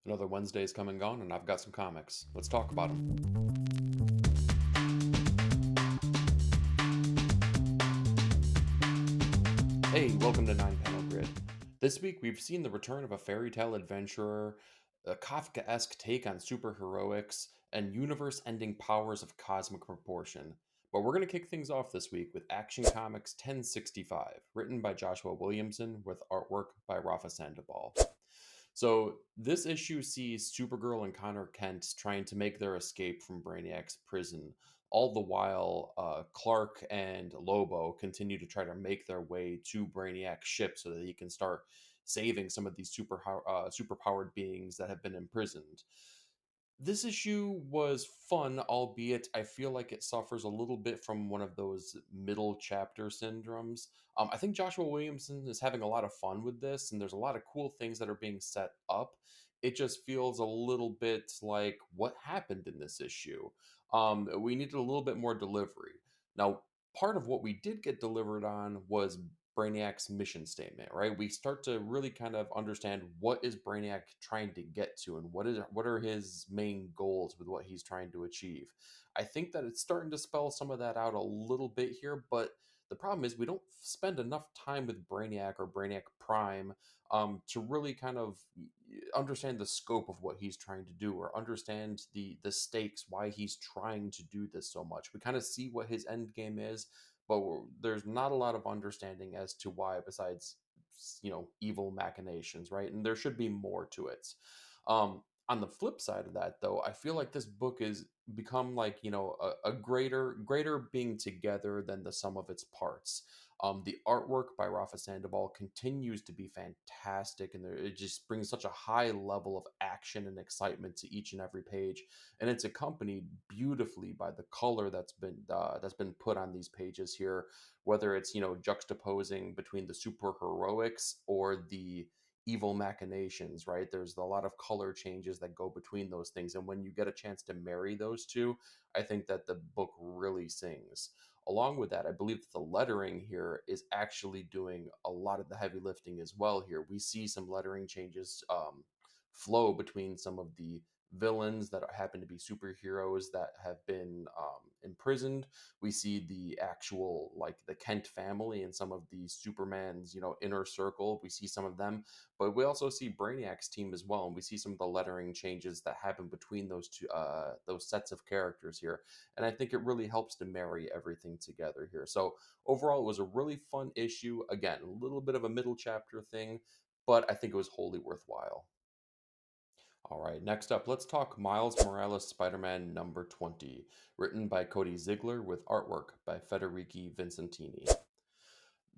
Another Wednesday's come and gone, and I've got some comics. Let's talk about them. Hey, welcome to Nine Panel Grid. This week we've seen the return of a fairy tale adventurer, a Kafka-esque take on superheroics, and universe-ending powers of cosmic proportion. But we're going to kick things off this week with Action Comics 1065, written by Joshua Williamson with artwork by Rafa Sandoval. So this issue sees Supergirl and Connor Kent trying to make their escape from Brainiac's prison. All the while, Clark and Lobo continue to try to make their way to Brainiac's ship so that he can start saving some of these superpowered beings that have been imprisoned. This issue was fun, albeit I feel like it suffers a little bit from one of those middle chapter syndromes. I think Joshua Williamson is having a lot of fun with this, and there's a lot of cool things that are being set up. It just feels a little bit like what happened in this issue. We needed a little bit more delivery. Now, part of what we did get delivered on was Brainiac's mission statement, right? We start to really kind of understand what is Brainiac trying to get to and what are his main goals with what he's trying to achieve. I think that it's starting to spell some of that out a little bit here, but the problem is we don't spend enough time with Brainiac or Brainiac Prime to really kind of understand the scope of what he's trying to do or understand the stakes, why he's trying to do this so much. We kind of see what his end game is, but there's not a lot of understanding as to why, besides evil machinations, right? And there should be more to it. On the flip side of that, though, I feel like this book is become like a greater being together than the sum of its parts. The artwork by Rafa Sandoval continues to be fantastic, and it just brings such a high level of action and excitement to each and every page, and it's accompanied beautifully by the color that's been put on these pages here, whether it's juxtaposing between the super heroics or the evil machinations, right? There's a lot of color changes that go between those things, and when you get a chance to marry those two, I think that the book really sings. Along with that, I believe that the lettering here is actually doing a lot of the heavy lifting as well. Here we see some lettering changes flow between some of the villains that happen to be superheroes that have been imprisoned. We see the actual, like, the Kent family and some of the Superman's inner circle. We see some of them, but we also see Brainiac's team as well, and we see some of the lettering changes that happen between those sets of characters here. And I think it really helps to marry everything together here. So overall, it was a really fun issue. Again, a little bit of a middle chapter thing, but I think it was wholly worthwhile. All right, next up, let's talk Miles Morales Spider Man number 20, written by Cody Ziegler with artwork by Federici Vincentini.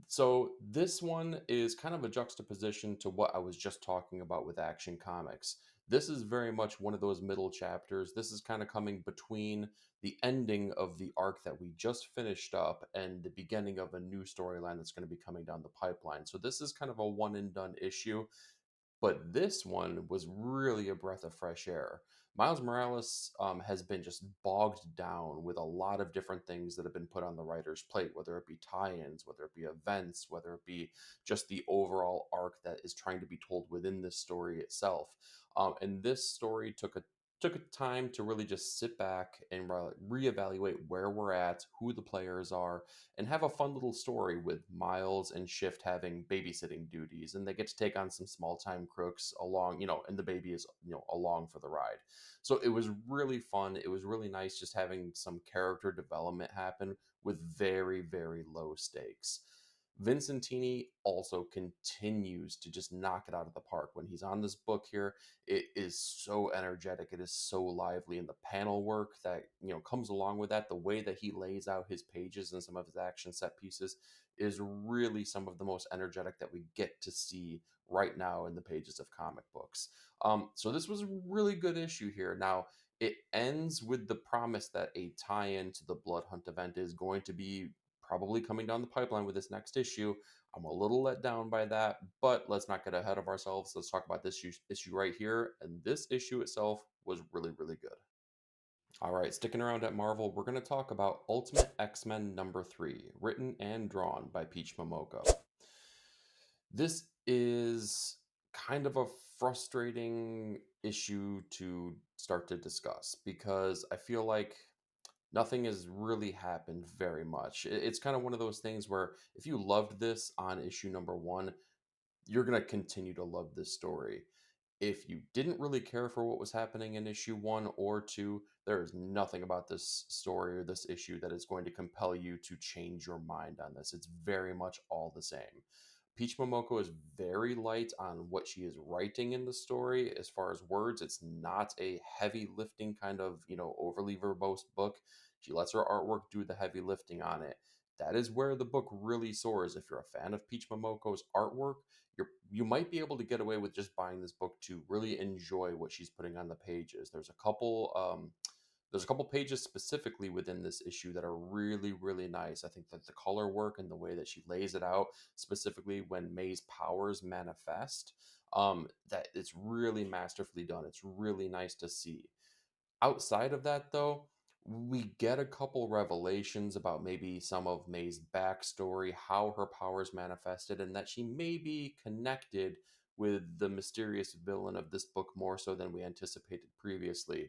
So, this one is kind of a juxtaposition to what I was just talking about with Action Comics. This is very much one of those middle chapters. This is kind of coming between the ending of the arc that we just finished up and the beginning of a new storyline that's going to be coming down the pipeline. So, this is kind of a one and done issue, but this one was really a breath of fresh air. Miles Morales has been just bogged down with a lot of different things that have been put on the writer's plate, whether it be tie ins, whether it be events, whether it be just the overall arc that is trying to be told within this story itself. And this story took a time to really just sit back and reevaluate where we're at, who the players are, and have a fun little story with Miles and Shift having babysitting duties, and they get to take on some small time crooks along, and the baby is, along for the ride. So it was really fun. It was really nice just having some character development happen with very, very low stakes. Vincentini also continues to just knock it out of the park when he's on this book here. It is so energetic, it is so lively, and the panel work that comes along with that, the way that he lays out his pages and some of his action set pieces, is really some of the most energetic that we get to see right now in the pages of comic books. So this was a really good issue here. Now, it ends with the promise that a tie-in to the Blood Hunt event is going to be probably coming down the pipeline with this next issue. I'm a little let down by that, but let's not get ahead of ourselves. Let's talk about this issue right here. And this issue itself was really, really good. All right, sticking around at Marvel, we're going to talk about Ultimate X-Men number 3, written and drawn by Peach Momoko. This is kind of a frustrating issue to start to discuss because I feel like nothing has really happened very much. It's kind of one of those things where if you loved this on issue number one, you're going to continue to love this story. If you didn't really care for what was happening in issue one or two, there is nothing about this story or this issue that is going to compel you to change your mind on this. It's very much all the same. Peach Momoko is very light on what she is writing in the story as far as words. It's not a heavy lifting kind of, overly verbose book. She lets her artwork do the heavy lifting on it. That is where the book really soars. If you're a fan of Peach Momoko's artwork, you might be able to get away with just buying this book to really enjoy what she's putting on the pages. There's a couple pages specifically within this issue that are really really nice. I think that the color work and the way that she lays it out, specifically when May's powers manifest, that it's really masterfully done. It's really nice to see. Outside of that, though, we get a couple revelations about maybe some of May's backstory, how her powers manifested, and that she may be connected with the mysterious villain of this book more so than we anticipated previously.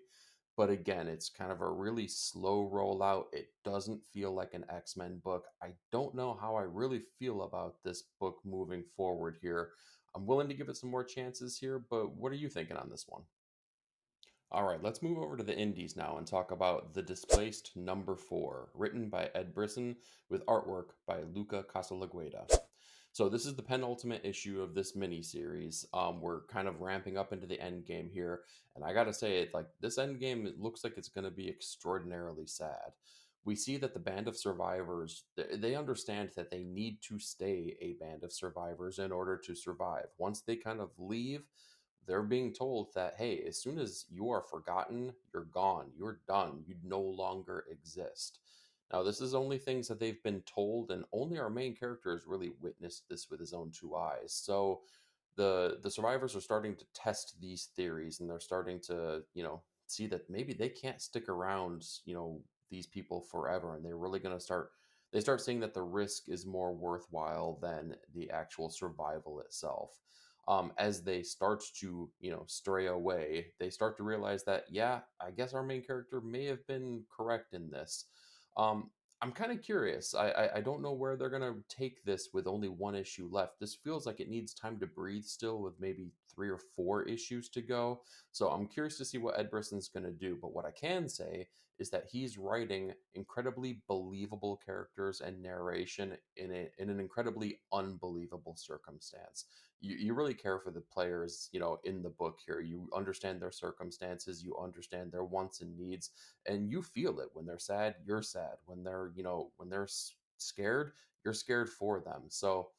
But again, it's kind of a really slow rollout. It doesn't feel like an X-Men book. I don't know how I really feel about this book moving forward here. I'm willing to give it some more chances here, but what are you thinking on this one? All right, let's move over to the indies now and talk about The Displaced number 4, written by Ed Brisson with artwork by Luca Casalegüeda. So this is the penultimate issue of this mini series. We're kind of ramping up into the end game here, and I gotta say, it like this end game, it looks like it's going to be extraordinarily sad. We see that the band of survivors, they understand that they need to stay a band of survivors in order to survive. Once they kind of leave, they're being told that, hey, as soon as you are forgotten, you're gone, you're done, you no longer exist. Now, this is only things that they've been told, and only our main character has really witnessed this with his own two eyes. So the survivors are starting to test these theories, and they're starting to, see that maybe they can't stick around, these people forever, and they're really going to start. They start seeing that the risk is more worthwhile than the actual survival itself. As they start to, stray away, they start to realize that, yeah, I guess our main character may have been correct in this. um, I'm kind of curious. I don't know where they're gonna take this with only one issue left. This feels like it needs time to breathe still, with maybe 3 or 4 issues to go. So I'm curious to see what Ed Brisson's gonna do. But what I can say is that he's writing incredibly believable characters and narration in an incredibly unbelievable circumstance. You really care for the players, in the book here. You understand their circumstances, you understand their wants and needs, and you feel it. When they're sad, you're sad. When they're, when they're scared, you're scared for them. So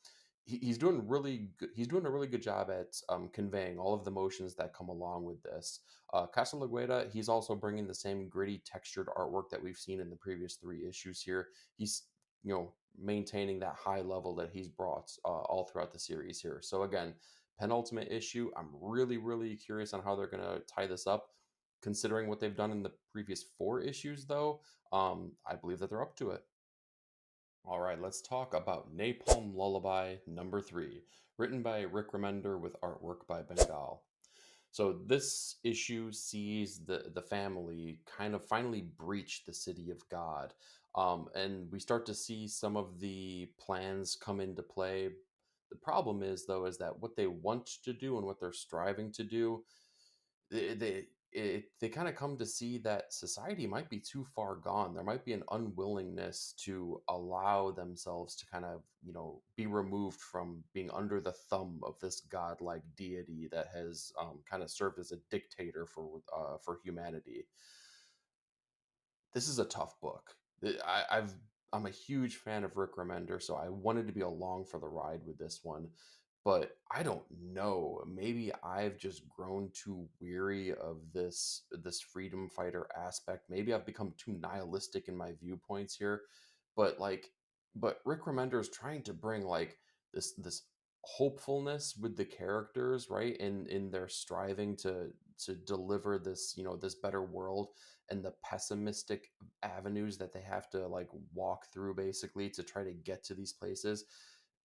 he's doing really good. He's doing a really good job at conveying all of the emotions that come along with this. Casa Lagueda, he's also bringing the same gritty, textured artwork that we've seen in the previous 3 issues here. He's, maintaining that high level that he's brought all throughout the series here. So again, penultimate issue. I'm really, really curious on how they're going to tie this up. Considering what they've done in the previous 4 issues, though, I believe that they're up to it. All right, let's talk about Napalm Lullaby number 3, written by Rick Remender with artwork by Bengal. So this issue sees the family kind of finally breach the city of God, and we start to see some of the plans come into play. The problem is, though, is that what they want to do and what they're striving to do, they kind of come to see that society might be too far gone. There might be an unwillingness to allow themselves to kind of, be removed from being under the thumb of this godlike deity that has kind of served as a dictator for humanity. This is a tough book. I'm a huge fan of Rick Remender, so I wanted to be along for the ride with this one. But I don't know. Maybe I've just grown too weary of this freedom fighter aspect. Maybe I've become too nihilistic in my viewpoints here. But Rick Remender is trying to bring like this hopefulness with the characters, right? In their striving to deliver this, this better world, and the pessimistic avenues that they have to like walk through basically to try to get to these places.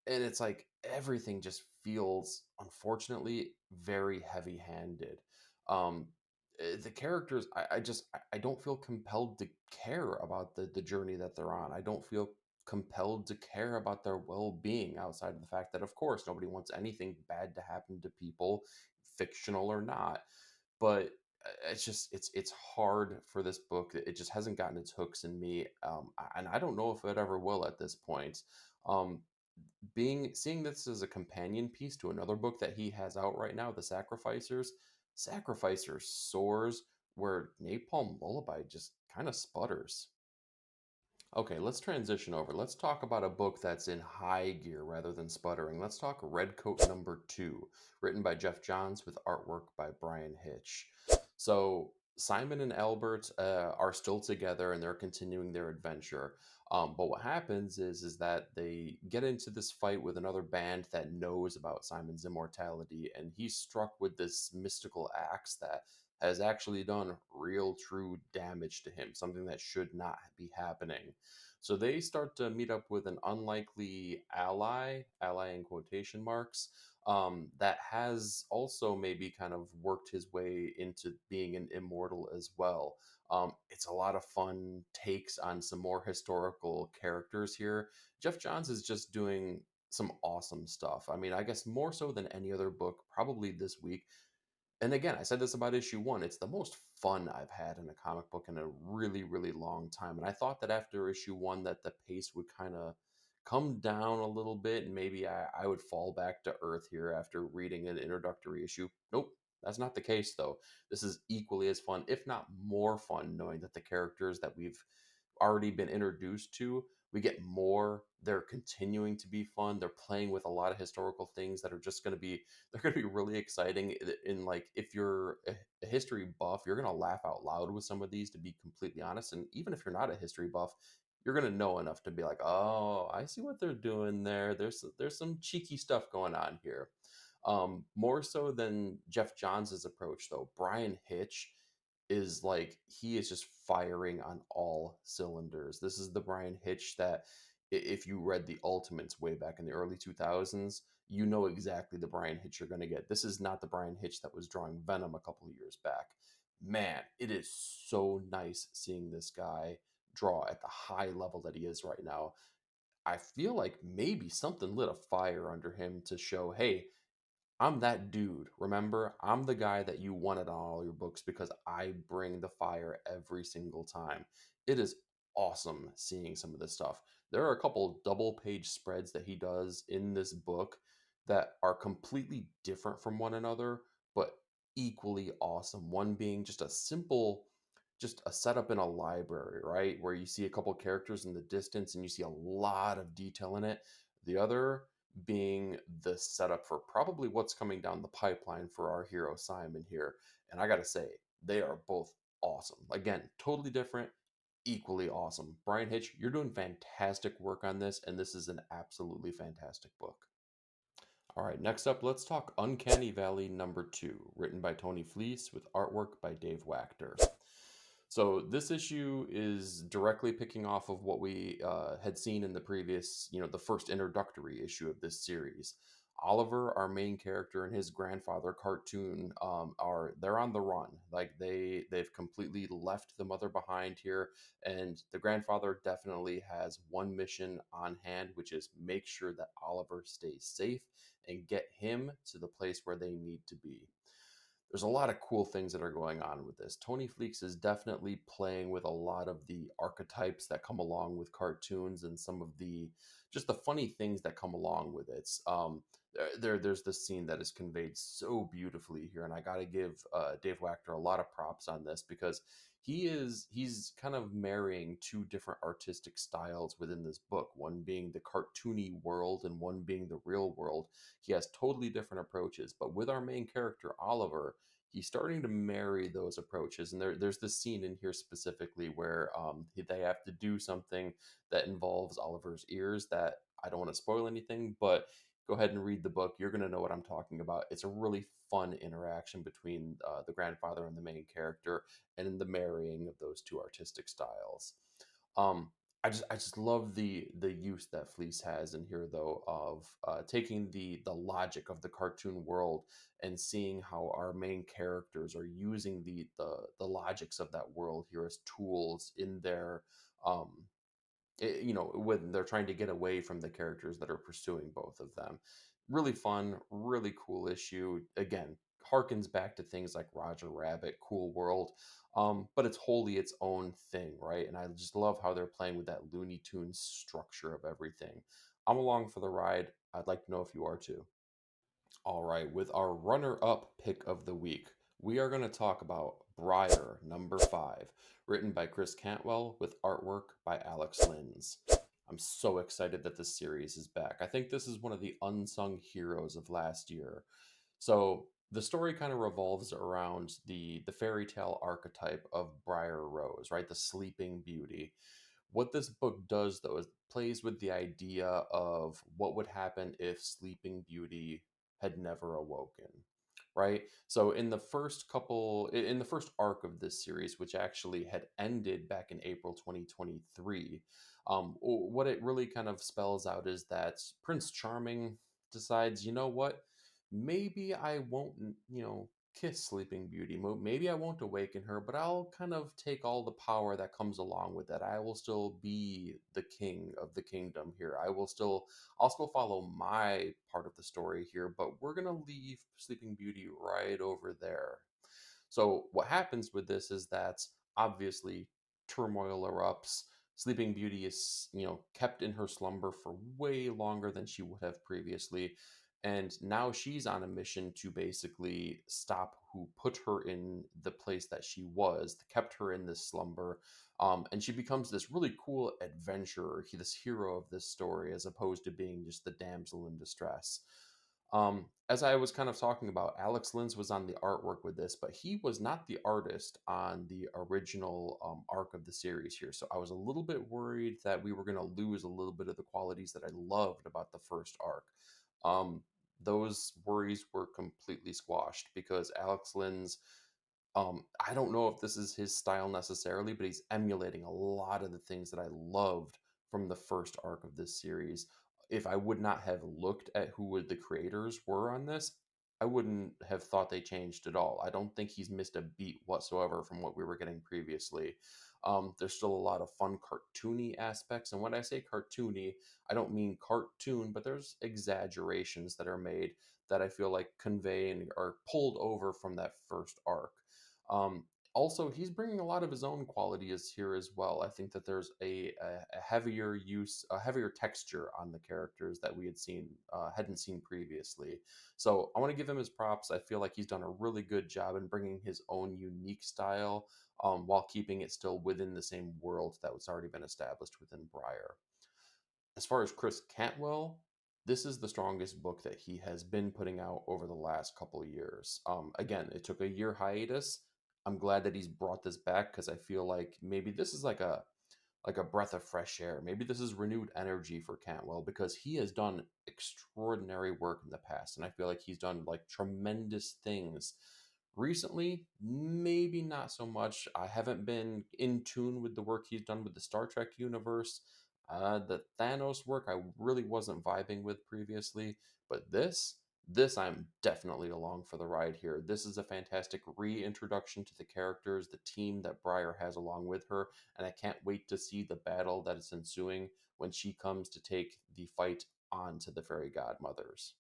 and it's like everything just feels, unfortunately, very heavy-handed. um the characters, I don't feel compelled to care about the journey that they're on. I don't feel compelled to care about their well-being, outside of the fact that, of course, nobody wants anything bad to happen to people, fictional or not. But it's just, it's hard for this book. It just hasn't gotten its hooks in me, and I don't know if it ever will at this point. um being Seeing this as a companion piece to another book that he has out right now, The Sacrificers soars where Napalm Lullaby just kind of sputters. Okay, let's transition over. Let's talk about a book that's in high gear rather than sputtering. Let's talk Redcoat number 2, written by Jeff Johns with artwork by Brian Hitch. So, Simon and Albert are still together and they're continuing their adventure. But what happens is that they get into this fight with another band that knows about Simon's immortality, and he's struck with this mystical axe that has actually done real, true damage to him, something that should not be happening. So they start to meet up with an unlikely ally in quotation marks, that has also maybe kind of worked his way into being an immortal as well. It's a lot of fun takes on some more historical characters here. Jeff Johns is just doing some awesome stuff. I mean, I guess more so than any other book, probably this week. And again, I said this about issue one. It's the most fun I've had in a comic book in a really, really long time. And I thought that after issue one, that the pace would kind of come down a little bit, and maybe I would fall back to earth here after reading an introductory issue. Nope, that's not the case, though. This is equally as fun, if not more fun, knowing that the characters that we've already been introduced to, we get more. They're continuing to be fun. They're playing with a lot of historical things that are just going to be, they're going to be really exciting. In like, if you're a history buff, you're going to laugh out loud with some of these, to be completely honest. And even if you're not a history buff, you're going to know enough to be like, oh, I see what they're doing there. There's some cheeky stuff going on here. More so than Jeff Johns' approach, though, Brian Hitch is like, he is just firing on all cylinders. This is the Brian Hitch that, if you read the Ultimates way back in the early 2000s, you know exactly the Brian Hitch you're going to get. This is not the Brian Hitch that was drawing Venom a couple of years back. Man, it is so nice seeing this guy draw at the high level that he is right now. I feel like maybe something lit a fire under him to show, hey, I'm that dude. Remember, I'm the guy that you wanted on all your books because I bring the fire every single time. It is awesome seeing some of this stuff. There are a couple double page spreads that he does in this book that are completely different from one another, but equally awesome. One being just a simple, just a setup in a library, right? Where you see a couple characters in the distance and you see a lot of detail in it. The other being the setup for probably what's coming down the pipeline for our hero Simon here. And I gotta say, they are both awesome. Again, totally different, equally awesome. Brian Hitch, you're doing fantastic work on this, and this is an absolutely fantastic book. All right, next up, let's talk Uncanny Valley number 2, written by Tony Fleece with artwork by Dave Wachter. So this issue is directly picking off of what we had seen in the previous, the first introductory issue of this series. Oliver, our main character, and his grandfather, Cartoon, they're on the run. Like they've completely left the mother behind here, and the grandfather definitely has one mission on hand, which is make sure that Oliver stays safe and get him to the place where they need to be. There's a lot of cool things that are going on with this. Tony Fleeks is definitely playing with a lot of the archetypes that come along with cartoons and some of the just the funny things that come along with it. There's this scene that is conveyed so beautifully here, and I got to give Dave Wachter a lot of props on this because he's kind of marrying two different artistic styles within this book. One being the cartoony world, and one being the real world. He has totally different approaches, but with our main character Oliver, he's starting to marry those approaches. And there's this scene in here specifically where they have to do something that involves Oliver's ears. That I don't want to spoil anything, but go ahead and read the book. You're going to know what I'm talking about. It's a really fun interaction between the grandfather and the main character, and in the marrying of those two artistic styles. Um, I just love the use that Fleece has in here though of taking the logic of the cartoon world and seeing how our main characters are using the logics of that world here as tools in their um when they're trying to get away from the characters that are pursuing both of them. Really fun, really cool issue. Again, harkens back to things like Roger Rabbit, Cool World, but it's wholly its own thing, right? And I just love how they're playing with that Looney Tunes structure of everything. I'm along for the ride. I'd like to know if you are too. All right, with our runner up pick of the week, we are going to talk about Briar #5, written by Chris Cantwell with artwork by Alex Linz. I'm so excited that this series is back. I think this is one of the unsung heroes of last year. So the story kind of revolves around the fairy tale archetype of Briar Rose, right? The sleeping beauty. What this book does, though, is plays with the idea of what would happen if Sleeping Beauty had never awoken, right? So, in the first arc of this series, which actually had ended back in April 2023, what it really kind of spells out is that Prince Charming decides, you know what? Maybe I won't, kiss Sleeping Beauty. Maybe I won't awaken her, but I'll kind of take all the power that comes along with that. I will still be the king of the kingdom here. I'll still follow my part of the story here, but we're gonna leave Sleeping Beauty right over there. So what happens with this is that obviously turmoil erupts. Sleeping Beauty is, kept in her slumber for way longer than she would have previously. And now she's on a mission to basically stop who put her in the place that she was, kept her in this slumber. And she becomes this really cool adventurer, this hero of this story, as opposed to being just the damsel in distress. As I was kind of talking about, Alex Linz was on the artwork with this, but he was not the artist on the original arc of the series here. So I was a little bit worried that we were going to lose a little bit of the qualities that I loved about the first arc. Um, those worries were completely squashed because Alex Linz, I don't know if this is his style necessarily, but he's emulating a lot of the things that I loved from the first arc of this series. If I would not have looked at who the creators were on this, I wouldn't have thought they changed at all. I don't think he's missed a beat whatsoever from what we were getting previously. There's still a lot of fun cartoony aspects, and when I say cartoony, I don't mean cartoon, but there's exaggerations that are made that I feel like convey and are pulled over from that first arc. Um, Also, he's bringing a lot of his own qualities here as well. I think that there's a heavier a heavier texture on the characters that we hadn't seen previously. So I want to give him his props. I feel like he's done a really good job in bringing his own unique style, while keeping it still within the same world that was already been established within Briar. As far as Chris Cantwell, this is the strongest book that he has been putting out over the last couple of years. Again, it took a year hiatus. I'm glad that he's brought this back because I feel like maybe this is like a breath of fresh air. Maybe this is renewed energy for Cantwell because he has done extraordinary work in the past, and I feel like he's done like tremendous things. Recently, maybe not so much. I haven't been in tune with the work he's done with the Star Trek universe. The Thanos work I really wasn't vibing with previously, but this I'm definitely along for the ride here. This is a fantastic reintroduction to the characters, the team that Briar has along with her, and I can't wait to see the battle that is ensuing when she comes to take the fight on to the fairy godmothers.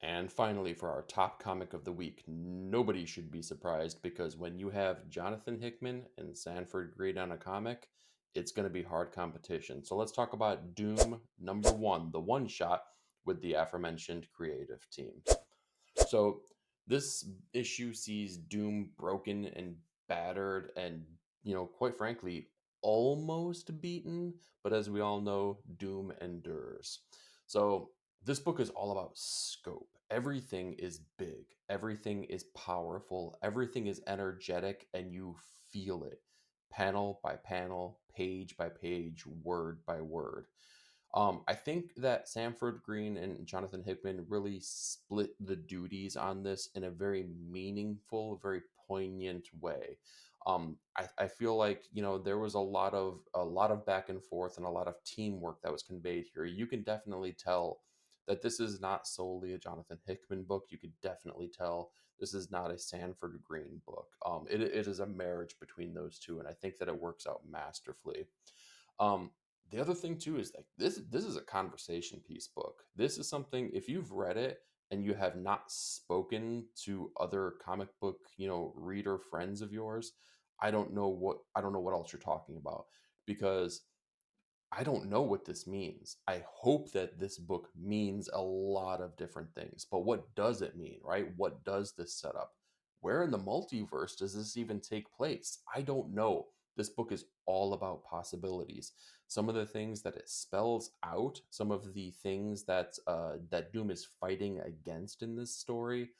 And finally, for our top comic of the week, nobody should be surprised because when you have Jonathan Hickman and Sanford Greed on a comic, it's going to be hard competition. So let's talk about Doom #1, the one shot with the aforementioned creative team. So this issue sees Doom broken and battered and, quite frankly, almost beaten, but as we all know, Doom endures. So this book is all about scope. Everything is big, everything is powerful, everything is energetic, and you feel it panel by panel, page by page, word by word. I think that Sanford Green and Jonathan Hickman really split the duties on this in a very meaningful, very poignant way. I feel like there was a lot of back and forth and a lot of teamwork that was conveyed here. You can definitely tell that this is not solely a Jonathan Hickman book. You could definitely tell this is not a Sanford Green book. It is a marriage between those two, and I think that it works out masterfully. Um, the other thing too is like this is a conversation piece book. This is something, if you've read it and you have not spoken to other comic book, reader friends of yours, I don't know what else you're talking about, because I don't know what this means. I hope that this book means a lot of different things, but what does it mean, right? What does this set up? Where in the multiverse does this even take place? I don't know. This book is all about possibilities. Some of the things that it spells out, some of the things that Doom is fighting against in this story,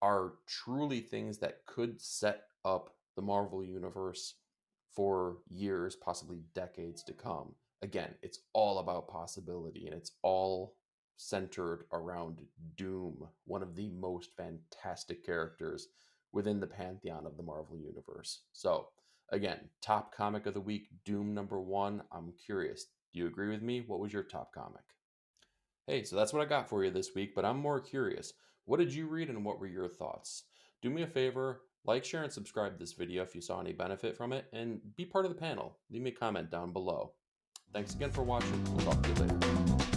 are truly things that could set up the Marvel Universe for years, possibly decades to come. Again, it's all about possibility, and it's all centered around Doom, one of the most fantastic characters within the pantheon of the Marvel Universe. So, again, top comic of the week, Doom #1. I'm curious, do you agree with me? What was your top comic? Hey, so that's what I got for you this week, but I'm more curious. What did you read and what were your thoughts? Do me a favor, like, share, and subscribe to this video if you saw any benefit from it, and be part of the panel. Leave me a comment down below. Thanks again for watching. We'll talk to you later.